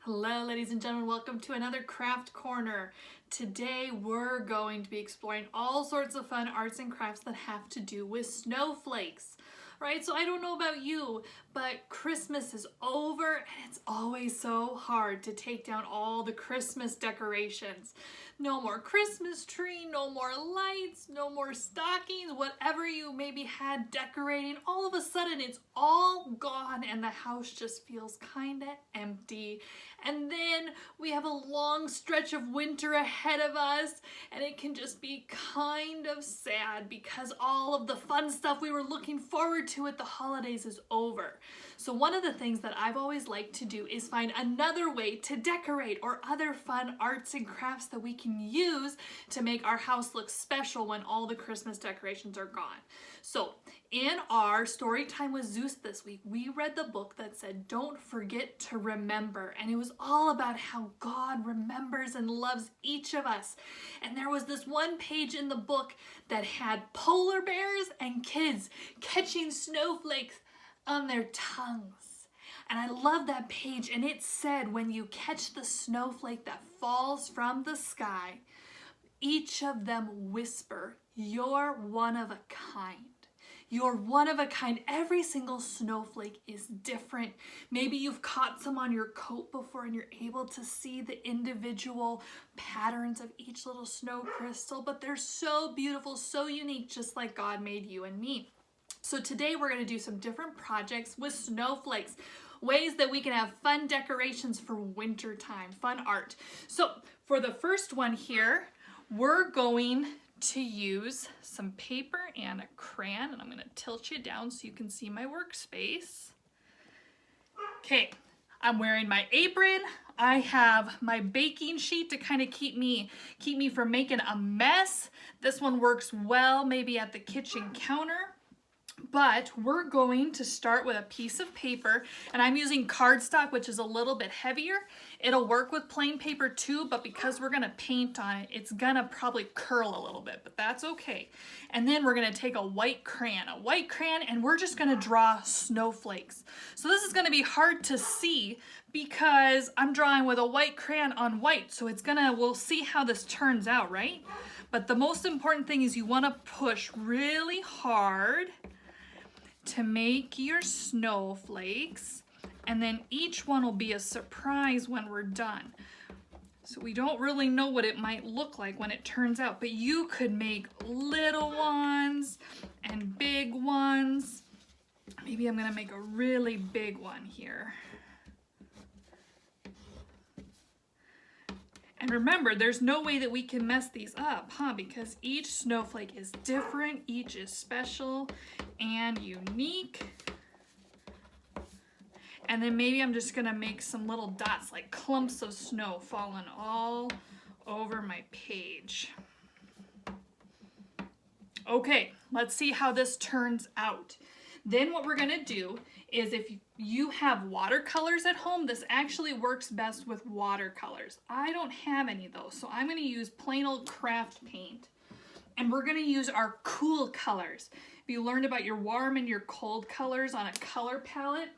Hello ladies and gentlemen, welcome to another craft corner. Today we're going to be exploring all sorts of fun arts and crafts that have to do with snowflakes. Right, so I don't know about you, but Christmas is over and it's always so hard to take down all the Christmas decorations. No more Christmas tree, no more lights, no more stockings, whatever you maybe had decorating, all of a sudden it's all gone and the house just feels kinda empty. And then we have a long stretch of winter ahead of us and it can just be kind of sad because all of the fun stuff we were looking forward to at the holidays is over. So one of the things that I've always liked to do is find another way to decorate or other fun arts and crafts that we can use to make our house look special when all the Christmas decorations are gone. So in our story time with Zeus this week, we read the book that said, "Don't forget to remember." And it was all about how God remembers and loves each of us. And there was this one page in the book that had polar bears and kids catching snowflakes on their tongues. And I love that page. And it said, when you catch the snowflake that falls from the sky, each of them whisper, "You're one of a kind." You're one of a kind. Every single snowflake is different. Maybe you've caught some on your coat before and you're able to see the individual patterns of each little snow crystal, but they're so beautiful, so unique, just like God made you and me. So today we're going to do some different projects with snowflakes, ways that we can have fun decorations for winter time, fun art. So for the first one here, we're going to use some paper and a crayon, and I'm going to tilt you down so you can see my workspace. Okay, I'm wearing my apron. I have my baking sheet to kind of keep me from making a mess. This one works well maybe at the kitchen counter. But we're going to start with a piece of paper, and I'm using cardstock, which is a little bit heavier. It'll work with plain paper too, but because we're gonna paint on it, it's gonna probably curl a little bit, but that's okay. And then we're gonna take a white crayon, and we're just gonna draw snowflakes. So this is gonna be hard to see because I'm drawing with a white crayon on white, so we'll see how this turns out, right? But the most important thing is you wanna push really hard to make your snowflakes, and then each one will be a surprise when we're done. So we don't really know what it might look like when it turns out, but you could make little ones and big ones. Maybe I'm gonna make a really big one here. And remember, there's no way that we can mess these up, because each snowflake is different, each is special and unique. And then maybe I'm just gonna make some little dots, like clumps of snow falling all over my page. Okay, let's see how this turns out. Then what we're gonna do is, if you have watercolors at home, this actually works best with watercolors. I don't have any of those, so I'm gonna use plain old craft paint. And we're gonna use our cool colors. You learned about your warm and your cold colors on a color palette.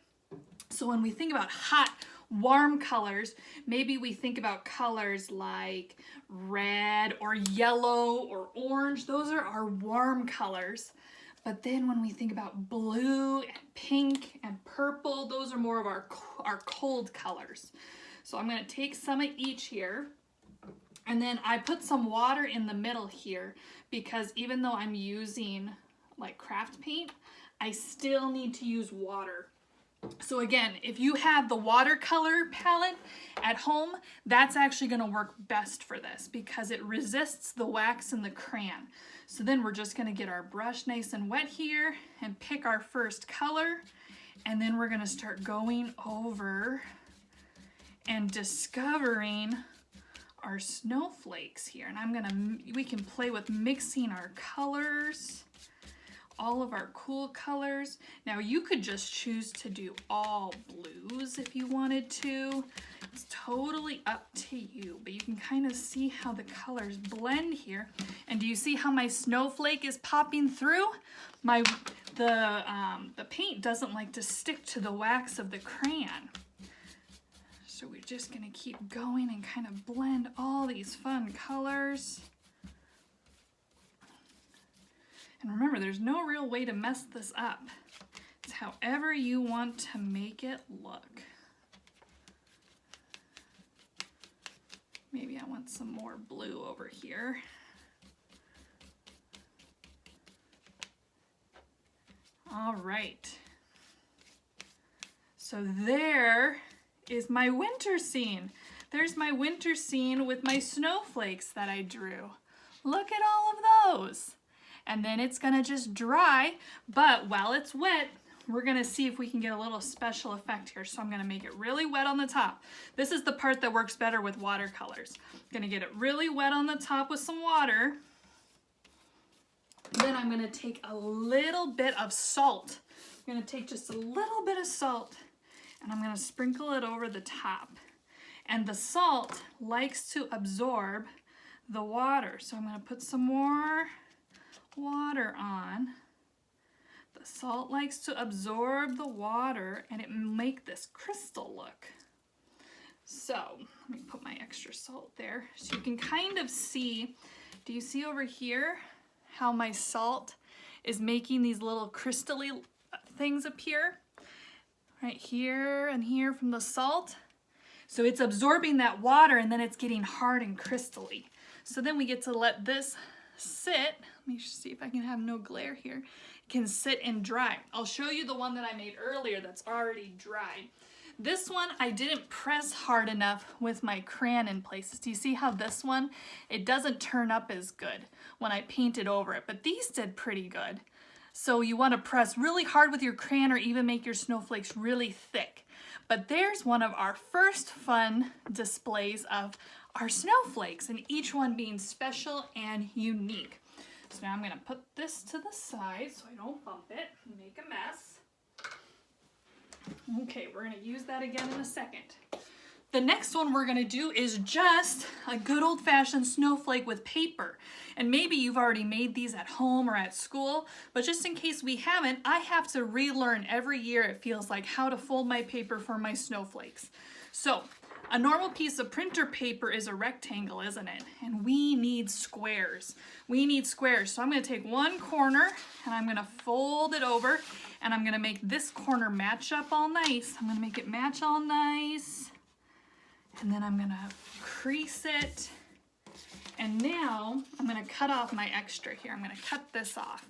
So when we think about hot, warm colors, maybe we think about colors like red or yellow or orange. Those are our warm colors. But then when we think about blue and pink and purple, those are more of our cold colors. So I'm gonna take some of each here. And then I put some water in the middle here because even though I'm using like craft paint, I still need to use water. So again, if you have the watercolor palette at home, that's actually gonna work best for this because it resists the wax in the crayon. So then we're just gonna get our brush nice and wet here and pick our first color. And then we're gonna start going over and discovering our snowflakes here. And we can play with mixing our colors, all of our cool colors. Now you could just choose to do all blues if you wanted to. It's totally up to you, but you can kind of see how the colors blend here. And do you see how my snowflake is popping through? The paint doesn't like to stick to the wax of the crayon. So we're just gonna keep going and kind of blend all these fun colors. And remember, there's no real way to mess this up. It's however you want to make it look. Maybe I want some more blue over here. All right. So there is my winter scene. There's my winter scene with my snowflakes that I drew. Look at all of those. And then it's gonna just dry, but while it's wet, we're gonna see if we can get a little special effect here. So I'm gonna make it really wet on the top. This is the part that works better with watercolors. I'm gonna get it really wet on the top with some water. Then I'm gonna take a little bit of salt. I'm gonna take just a little bit of salt and I'm gonna sprinkle it over the top. And the salt likes to absorb the water. So I'm gonna put some more water on. The salt likes to absorb the water and it make this crystal look. So let me put my extra salt there so you can kind of see. Do you see over here how my salt is making these little crystally things appear? Right here and here from the salt. So it's absorbing that water and then it's getting hard and crystally. So then we get to let this sit. Let me see if I can have no glare here. It can sit and dry. I'll show you the one that I made earlier that's already dried. This one I didn't press hard enough with my crayon in places. Do you see how this one, it doesn't turn up as good when I painted over it, but these did pretty good. So you want to press really hard with your crayon or even make your snowflakes really thick. But there's one of our first fun displays of our snowflakes, and each one being special and unique. So now I'm going to put this to the side so I don't bump it and make a mess. Okay, we're going to use that again in a second. The next one we're going to do is just a good old-fashioned snowflake with paper. And maybe you've already made these at home or at school, but just in case we haven't, I have to relearn every year, it feels like, how to fold my paper for my snowflakes. So a normal piece of printer paper is a rectangle, isn't it? And we need squares. We need squares. So I'm going to take one corner and I'm going to fold it over and I'm going to make this corner match up all nice. I'm going to make it match all nice. And then I'm going to crease it. And now I'm going to cut off my extra here. I'm going to cut this off.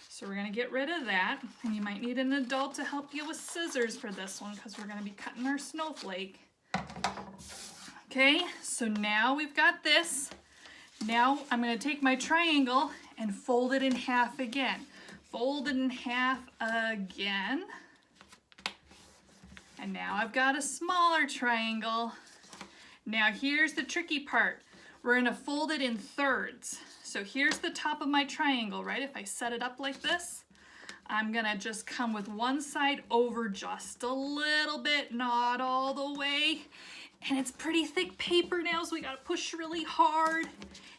So we're going to get rid of that. And you might need an adult to help you with scissors for this one because we're going to be cutting our snowflake. Okay, so now we've got this. Now I'm going to take my triangle and fold it in half again. Fold it in half again. And now I've got a smaller triangle. Now here's the tricky part. We're going to fold it in thirds. So here's the top of my triangle, right? If I set it up like this, I'm going to just come with one side over just a little bit, not all the way. And it's pretty thick paper now, so we got to push really hard.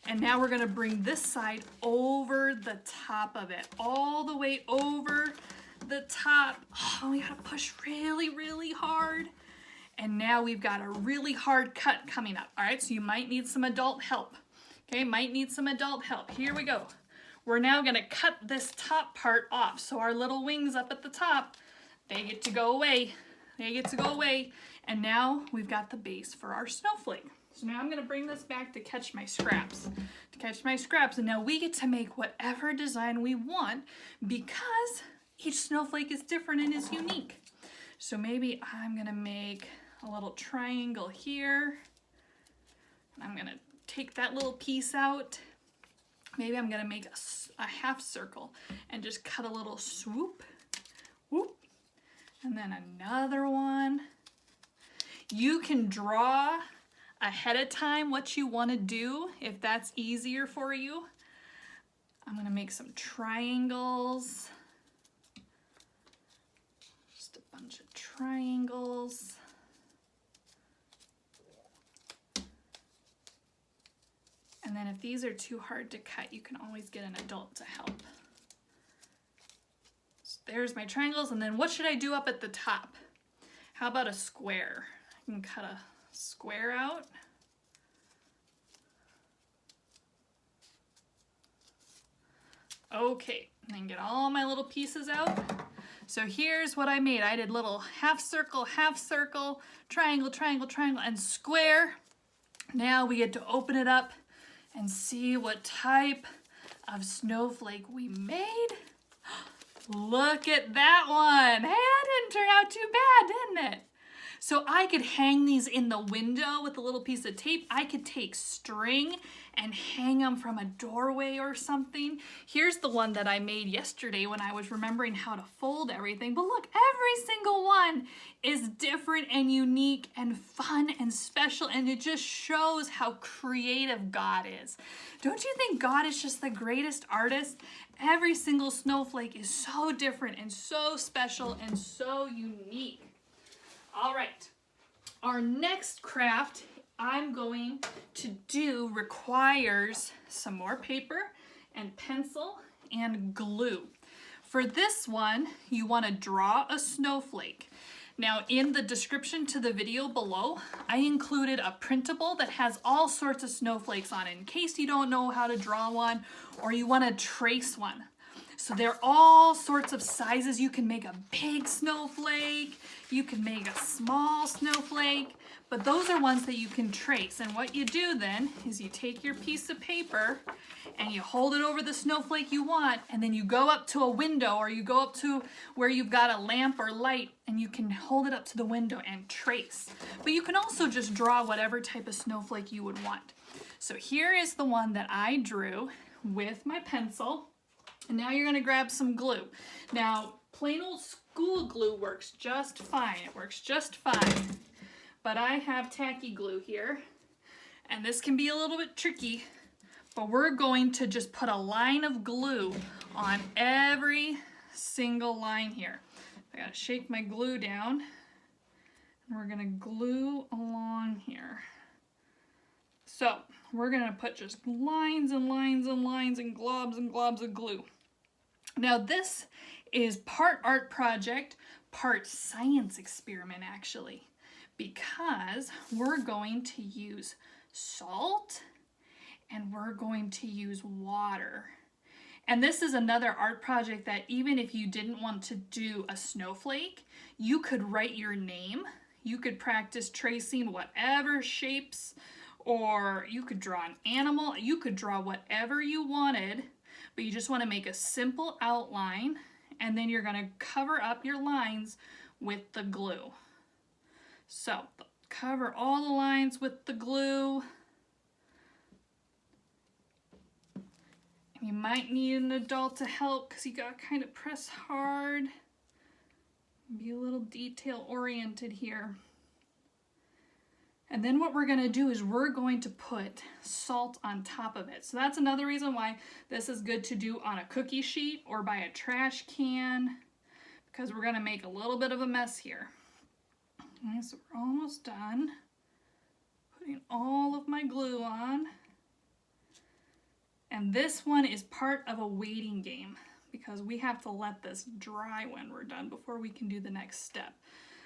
And now we're going to bring this side over the top of it, all the way over the top. Oh, we got to push really, really hard. And now we've got a really hard cut coming up. All right, so you might need some adult help. Okay, might need some adult help. Here we go. We're now going to cut this top part off. So our little wings up at the top, they get to go away. They get to go away. And now we've got the base for our snowflake. So now I'm going to bring this back to catch my scraps. And now we get to make whatever design we want because each snowflake is different and is unique. So maybe I'm going to make a little triangle here. And I'm going to take that little piece out. Maybe I'm going to make a half circle and just cut a little swoop. Whoop. And then another one. You can draw ahead of time what you want to do if that's easier for you. I'm going to make some triangles. Just a bunch of triangles. And then if these are too hard to cut, you can always get an adult to help. So there's my triangles. And then what should I do up at the top? How about a square? I can cut a square out. Okay, and get all my little pieces out. So here's what I made. I did little half circle, triangle, triangle, triangle, and square. Now we get to open it up and see what type of snowflake we made. Look at that one. Hey, that didn't turn out too bad, didn't it? So I could hang these in the window with a little piece of tape. I could take string and hang them from a doorway or something. Here's the one that I made yesterday when I was remembering how to fold everything. But look, every single one is different and unique and fun and special, and it just shows how creative God is. Don't you think God is just the greatest artist? Every single snowflake is so different and so special and so unique. All right, our next craft I'm going to do requires some more paper and pencil and glue. For this one, you want to draw a snowflake. Now, in the description to the video below, I included a printable that has all sorts of snowflakes on it in case you don't know how to draw one or you want to trace one. So they're all sorts of sizes. You can make a big snowflake, you can make a small snowflake, but those are ones that you can trace. And what you do then is you take your piece of paper and you hold it over the snowflake you want, and then you go up to a window or you go up to where you've got a lamp or light and you can hold it up to the window and trace. But you can also just draw whatever type of snowflake you would want. So here is the one that I drew with my pencil. And now you're going to grab some glue. Now, plain old school glue works just fine. It works just fine. But I have tacky glue here. And this can be a little bit tricky. But we're going to just put a line of glue on every single line here. I got to shake my glue down. And we're going to glue along here. So, we're going to put just lines and lines and lines and globs of glue. Now this is part art project, part science experiment actually, because we're going to use salt and we're going to use water. And this is another art project that even if you didn't want to do a snowflake, you could write your name. You could practice tracing whatever shapes, or you could draw an animal. You could draw whatever you wanted, but you just want to make a simple outline, and then you're going to cover up your lines with the glue. So cover all the lines with the glue. You might need an adult to help because you got to kind of press hard. Be a little detail oriented here. And then what we're going to do is we're going to put salt on top of it. So that's another reason why this is good to do on a cookie sheet or by a trash can, because we're going to make a little bit of a mess here. Okay, so we're almost done putting all of my glue on. And this one is part of a waiting game because we have to let this dry when we're done before we can do the next step.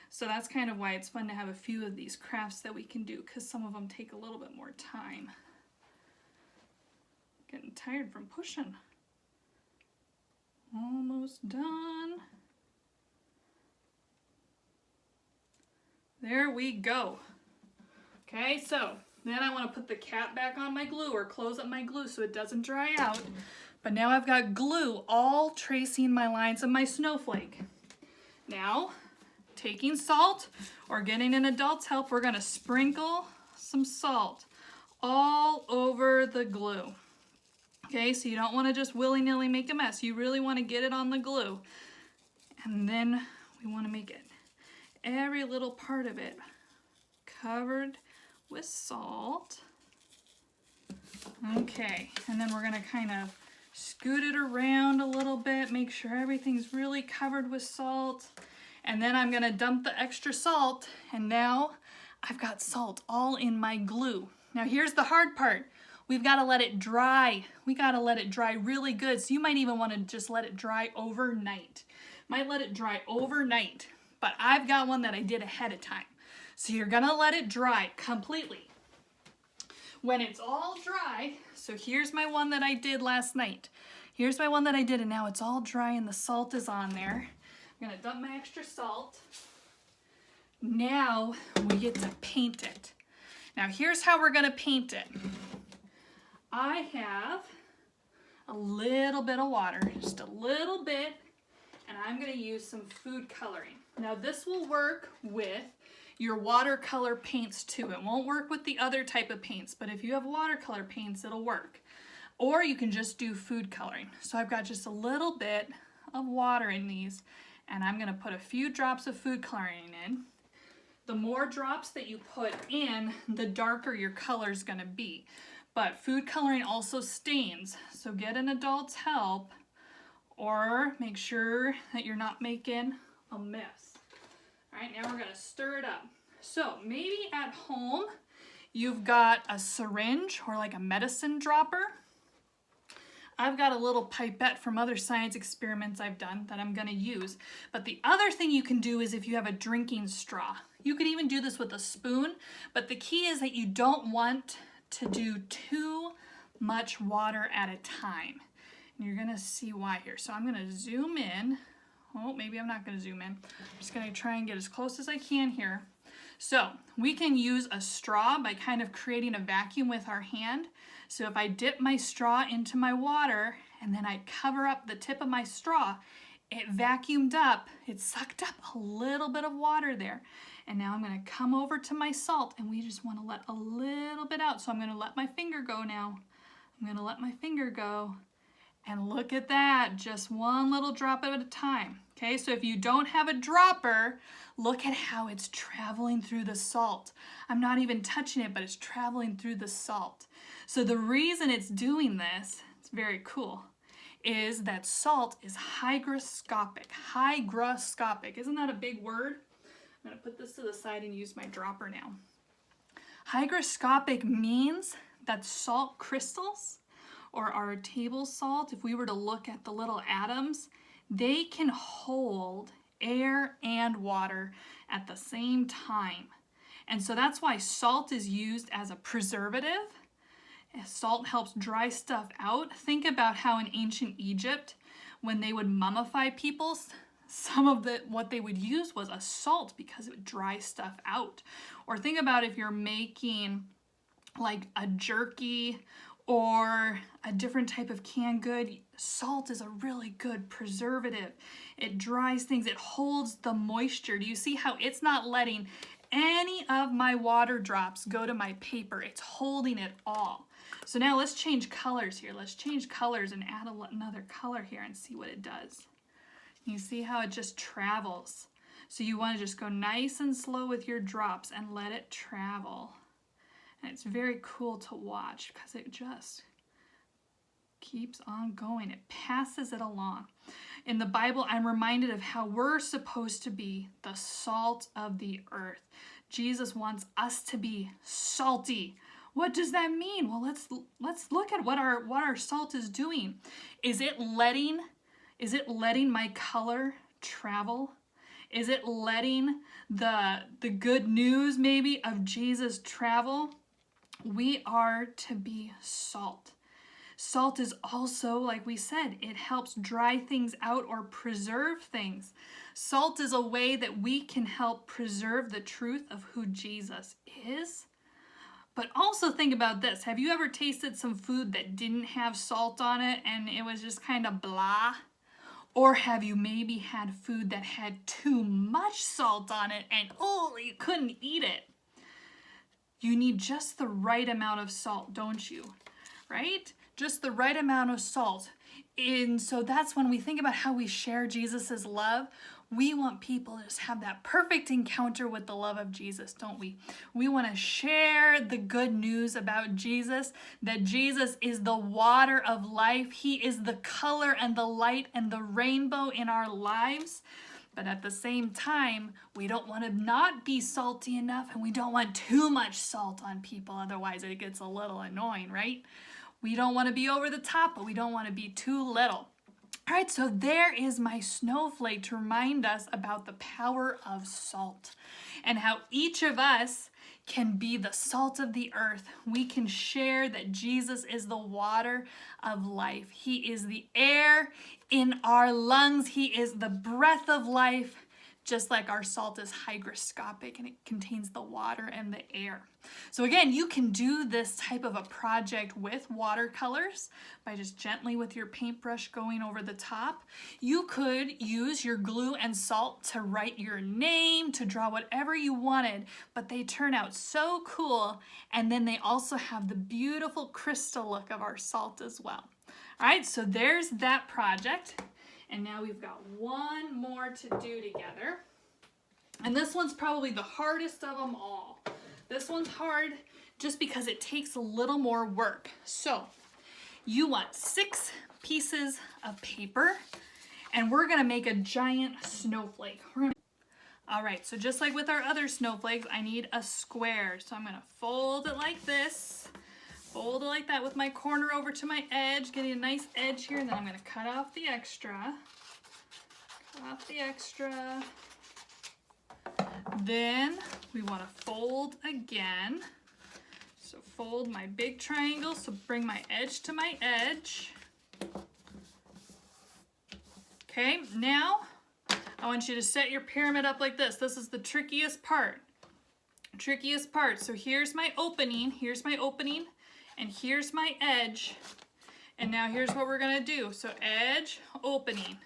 So that's kind of why it's fun to have a few of these crafts that we can do, because some of them take a little bit more time. Getting tired from pushing. Almost done. There we go. Okay, so then I want to put the cap back on my glue or close up my glue so it doesn't dry out. But now I've got glue all tracing my lines of my snowflake. Now, taking salt or getting an adult's help, we're going to sprinkle some salt all over the glue. Okay, so you don't want to just willy-nilly make a mess. You really want to get it on the glue. And then we want to make it, every little part of it, covered with salt. Okay, and then we're going to kind of scoot it around a little bit, make sure everything's really covered with salt. And then I'm gonna dump the extra salt, and now I've got salt all in my glue. Now here's the hard part. We've gotta let it dry. We gotta let it dry really good. So you might even wanna just let it dry overnight. Might let it dry overnight, but I've got one that I did ahead of time. So you're gonna let it dry completely. When it's all dry, so here's my one that I did last night. Here's my one that I did, and now it's all dry and the salt is on there. I'm gonna dump my extra salt. Now we get to paint it. Now here's how we're gonna paint it. I have a little bit of water, just a little bit, and I'm gonna use some food coloring. Now this will work with your watercolor paints too. It won't work with the other type of paints, but if you have watercolor paints, it'll work. Or you can just do food coloring. So I've got just a little bit of water in these, and I'm gonna put a few drops of food coloring in. The more drops that you put in, the darker your color is gonna be. But food coloring also stains, so get an adult's help or make sure that you're not making a mess. All right, now we're gonna stir it up. So maybe at home, you've got a syringe or like a medicine dropper. I've got a little pipette from other science experiments I've done that I'm gonna use. But the other thing you can do is if you have a drinking straw. You could even do this with a spoon, but the key is that you don't want to do too much water at a time. And you're gonna see why here. So I'm gonna zoom in. Oh, maybe I'm not gonna zoom in. I'm just gonna try and get as close as I can here. So we can use a straw by kind of creating a vacuum with our hand. So if I dip my straw into my water and then I cover up the tip of my straw, it vacuumed up, it sucked up a little bit of water there. And now I'm gonna come over to my salt and we just wanna let a little bit out. So I'm gonna let my finger go now. I'm gonna let my finger go. And look at that, just one little drop at a time. Okay, so if you don't have a dropper, look at how it's traveling through the salt. I'm not even touching it, but it's traveling through the salt. So the reason it's doing this, it's very cool, is that salt is hygroscopic. Hygroscopic, isn't that a big word? I'm gonna put this to the side and use my dropper now. Hygroscopic means that salt crystals, or our table salt, if we were to look at the little atoms, they can hold air and water at the same time. And so that's why salt is used as a preservative. Salt helps dry stuff out. Think about how in ancient Egypt, when they would mummify people, some of what they would use was a salt because it would dry stuff out. Or think about if you're making like a jerky or a different type of canned good, salt is a really good preservative. It dries things, it holds the moisture. Do you see how it's not letting any of my water drops go to my paper? It's holding it all. So now let's change colors here. Let's change colors and add another color here and see what it does. You see how it just travels. So you want to just go nice and slow with your drops and let it travel. And it's very cool to watch because it just keeps on going. It passes it along. In the Bible, I'm reminded of how we're supposed to be the salt of the earth. Jesus wants us to be salty. What does that mean? Well, let's look at what our salt is doing. Is it letting my color travel? Is it letting the good news maybe of Jesus travel? We are to be salt. Salt is also, like we said, it helps dry things out or preserve things. Salt is a way that we can help preserve the truth of who Jesus is. But also think about this. Have you ever tasted some food that didn't have salt on it and it was just kind of blah? Or have you maybe had food that had too much salt on it and you couldn't eat it? You need just the right amount of salt, don't you? Right? Just the right amount of salt. And so that's when we think about how we share Jesus's love. We want people to just have that perfect encounter with the love of Jesus, don't we? We want to share the good news about Jesus, that Jesus is the water of life. He is the color and the light and the rainbow in our lives. But at the same time, we don't want to not be salty enough, and we don't want too much salt on people. Otherwise, it gets a little annoying, right? We don't want to be over the top, but we don't want to be too little. All right, so there is my snowflake to remind us about the power of salt and how each of us can be the salt of the earth. We can share that Jesus is the water of life. He is the air in our lungs. He is the breath of life, just like our salt is hygroscopic and it contains the water and the air. So again, you can do this type of a project with watercolors by just gently with your paintbrush going over the top. You could use your glue and salt to write your name, to draw whatever you wanted, but they turn out so cool. And then they also have the beautiful crystal look of our salt as well. All right, so there's that project. And now we've got one more to do together. And this one's probably the hardest of them all. This one's hard just because it takes a little more work. So you want 6 pieces of paper, and we're gonna make a giant snowflake. All right, so just like with our other snowflakes, I need a square. So I'm gonna fold it like this. Fold it like that with my corner over to my edge, getting a nice edge here, and then I'm going to cut off the extra. Cut off the extra. Then we want to fold again. So fold my big triangle, so bring my edge to my edge. Okay, now I want you to set your pyramid up like this. This is the trickiest part. So here's my opening, and here's my edge. And now here's what we're gonna do. So edge, opening.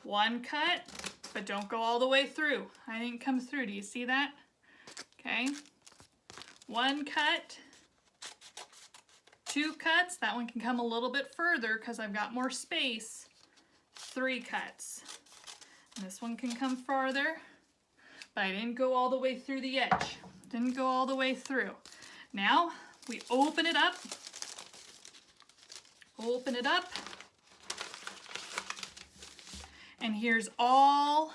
One cut, but don't go all the way through. I didn't come through, do you see that? Okay. One cut, 2 cuts. That one can come a little bit further because I've got more space. 3 cuts. And this one can come farther, but I didn't go all the way through the edge. Didn't go all the way through. Now, we open it up. Open it up. And here's all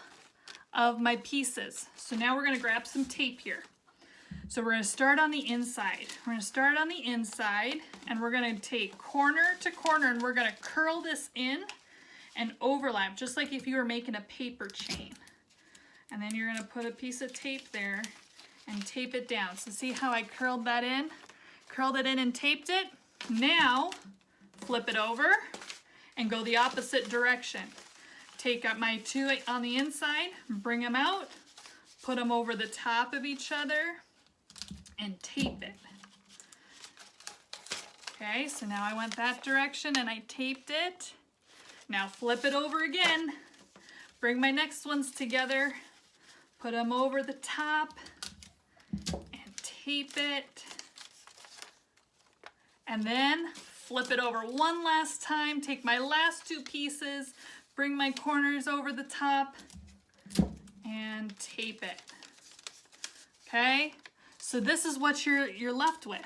of my pieces. So now we're gonna grab some tape here. So we're gonna start on the inside. We're gonna start on the inside, and we're gonna take corner to corner, and we're gonna curl this in and overlap, just like if you were making a paper chain. And then you're gonna put a piece of tape there and tape it down. So see how I curled that in? Curled it in and taped it. Now, flip it over and go the opposite direction. Take up my 2 on the inside, bring them out, put them over the top of each other, and tape it. Okay, so now I went that direction and I taped it. Now flip it over again, bring my next ones together, put them over the top, and tape it. And then flip it over one last time, take my last 2 pieces, bring my corners over the top, and tape it. Okay, so this is what you're left with.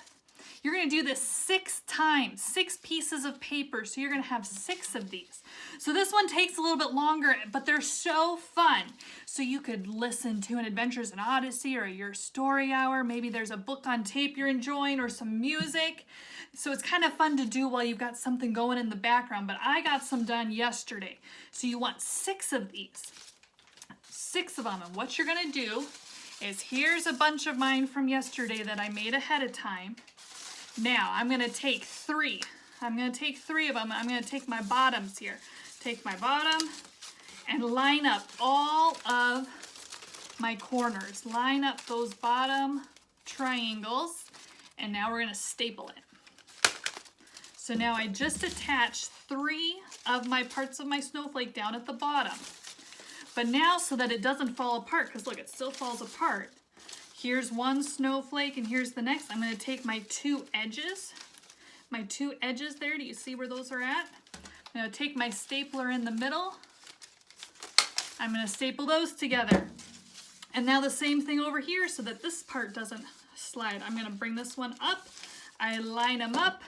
You're gonna do this 6 times, 6 pieces of paper, so you're gonna have 6 of these. So this one takes a little bit longer, but they're so fun. So you could listen to an Adventures in Odyssey or your story hour. Maybe there's a book on tape you're enjoying or some music. So it's kind of fun to do while you've got something going in the background, but I got some done yesterday. So you want 6 of these, 6 of them. And what you're gonna do is, here's a bunch of mine from yesterday that I made ahead of time. Now I'm gonna take 3. I'm gonna take 3 of them. I'm gonna take my bottoms here. Take my bottom and line up all of my corners. Line up those bottom triangles, and now we're gonna staple it. So now I just attached 3 of my parts of my snowflake down at the bottom. But now, so that it doesn't fall apart, because look, it still falls apart. Here's one snowflake and here's the next. I'm going to take my 2 edges. My 2 edges there, do you see where those are at? I'm going to take my stapler in the middle. I'm going to staple those together. And now the same thing over here so that this part doesn't slide. I'm going to bring this one up. I line them up,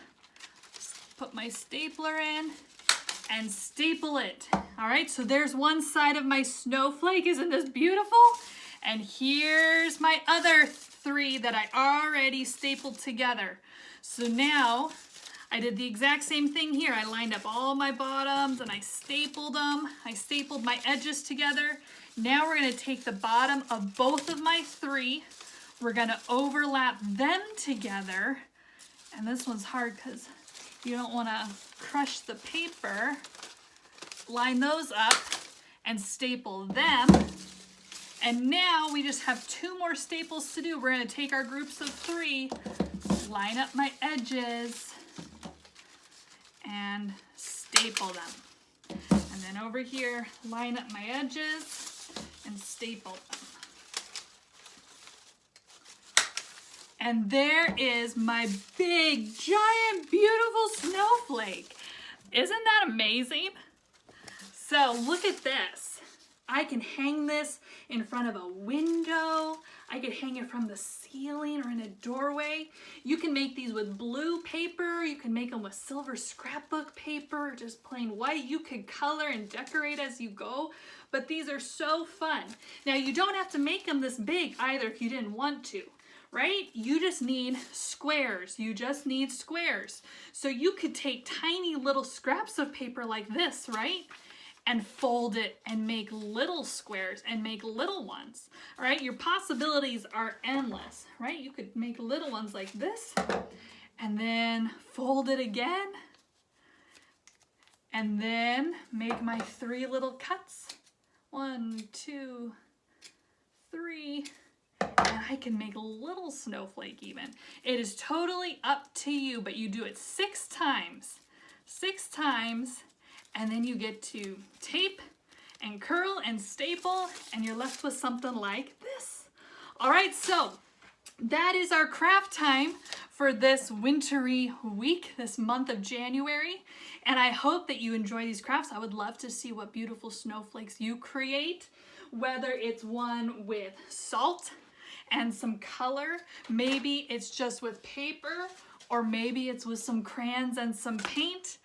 put my stapler in, and staple it. All right, so there's one side of my snowflake. Isn't this beautiful? And here's my other 3 that I already stapled together. So now I did the exact same thing here. I lined up all my bottoms and I stapled them. I stapled my edges together. Now we're gonna take the bottom of both of my 3. We're gonna overlap them together. And this one's hard because you don't wanna crush the paper. Line those up and staple them. And now we just have 2 more staples to do. We're gonna take our groups of 3, line up my edges, and staple them. And then over here, line up my edges and staple them. And there is my big, giant, beautiful snowflake. Isn't that amazing? So look at this. I can hang this in front of a window. I could hang it from the ceiling or in a doorway. You can make these with blue paper. You can make them with silver scrapbook paper, just plain white. You could color and decorate as you go, but these are so fun. Now you don't have to make them this big either if you didn't want to, right? You just need squares. You just need squares. So you could take tiny little scraps of paper like this, right? And fold it and make little squares and make little ones. All right, your possibilities are endless, right? You could make little ones like this and then fold it again and then make my 3 little cuts. 1, 2, 3, and I can make a little snowflake even. It is totally up to you, but you do it 6 times. 6 times. And then you get to tape and curl and staple, and you're left with something like this. All right, so that is our craft time for this wintry week, this month of January. And I hope that you enjoy these crafts. I would love to see what beautiful snowflakes you create, whether it's one with salt and some color, maybe it's just with paper, or maybe it's with some crayons and some paint.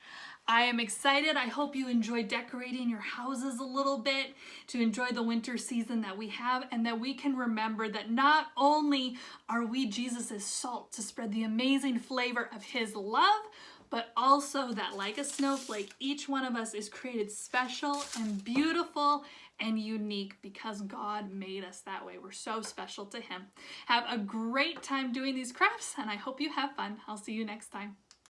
I am excited. I hope you enjoy decorating your houses a little bit, to enjoy the winter season that we have, and that we can remember that not only are we Jesus' salt to spread the amazing flavor of his love, but also that like a snowflake, each one of us is created special and beautiful and unique because God made us that way. We're so special to him. Have a great time doing these crafts, and I hope you have fun. I'll see you next time.